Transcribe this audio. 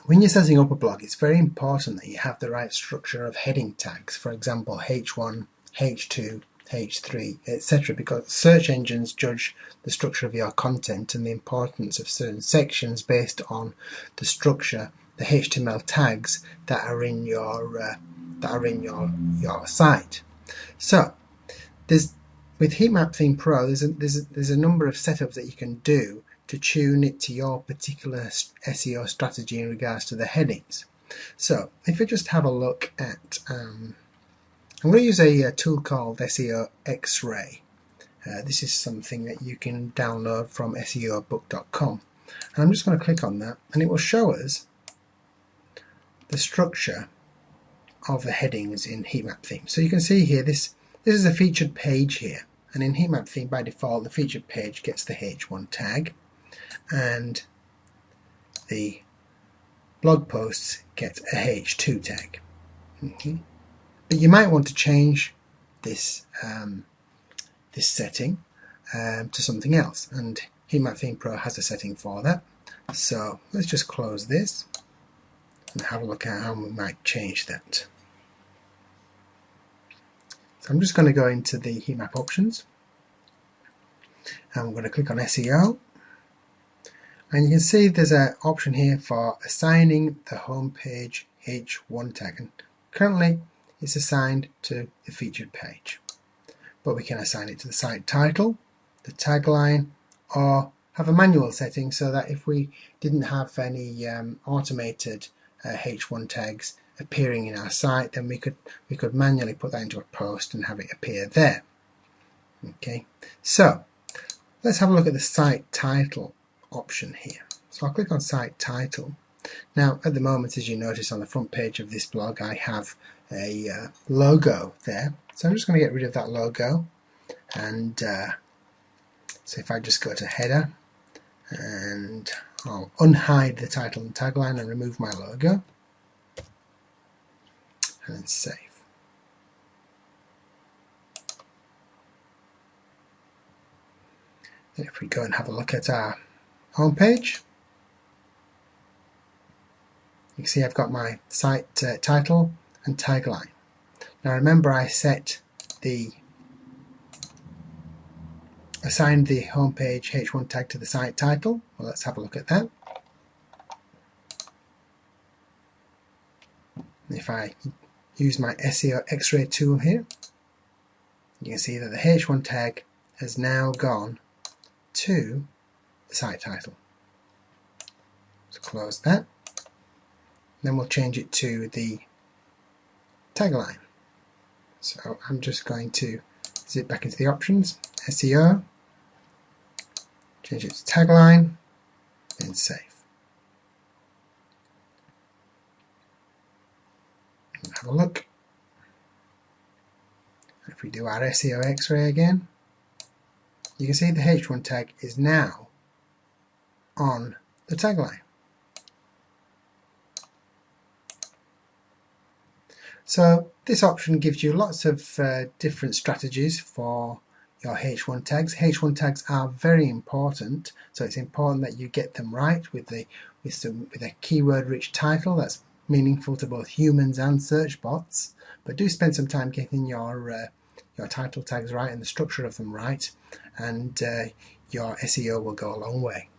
When you're setting up a blog, it's very important that you have the right structure of heading tags, for example H1, H2, H3, etc., because search engines judge the structure of your content and the importance of certain sections based on the structure, the HTML tags that are in your site. So with HeatMap Theme Pro, there's a number of setups that you can do to tune it to your particular SEO strategy in regards to the headings. So if we just have a look at, I'm going to use a tool called SEO X-Ray. This is something that you can download from SEObook.com, and I'm just going to click on that, and it will show us the structure of the headings in HeatMap Theme. So you can see here, this is a featured page here, and in HeatMap Theme by default the featured page gets the H1 tag, and the blog posts get a H2 tag. Okay. But you might want to change this this setting to something else, and HeatMap Theme Pro has a setting for that. So let's just close this and have a look at how we might change that. So I'm just going to go into the HeatMap options, and I'm going to click on SEO. And you can see there's an option here for assigning the homepage H1 tag, and currently it's assigned to the featured page, but we can assign it to the site title, the tagline, or have a manual setting so that if we didn't have any automated H1 tags appearing in our site, then we could manually put that into a post and have it appear there. Okay, so let's have a look at the site title option here. So I'll click on site title. Now at the moment, as you notice on the front page of this blog, I have a logo there, so I'm just going to get rid of that logo, and so if I just go to header, and I'll unhide the title and tagline and remove my logo, and then save. And if we go and have a look at our home page, you can see I've got my site title and tagline. Now remember, I assigned the homepage H1 tag to the site title. Well, let's have a look at that. If I use my SEO X-Ray tool here, you can see that the H1 tag has now gone to the site title. So close that. Then we'll change it to the tagline. So I'm just going to zip back into the options, SEO, change it to tagline, then save. And have a look. If we do our SEO X-Ray again, you can see the H1 tag is now on the tagline. So this option gives you lots of different strategies for your H1 tags. H1 tags are very important, so it's important that you get them right with a keyword-rich title that's meaningful to both humans and search bots. But do spend some time getting your title tags right and the structure of them right, and your SEO will go a long way.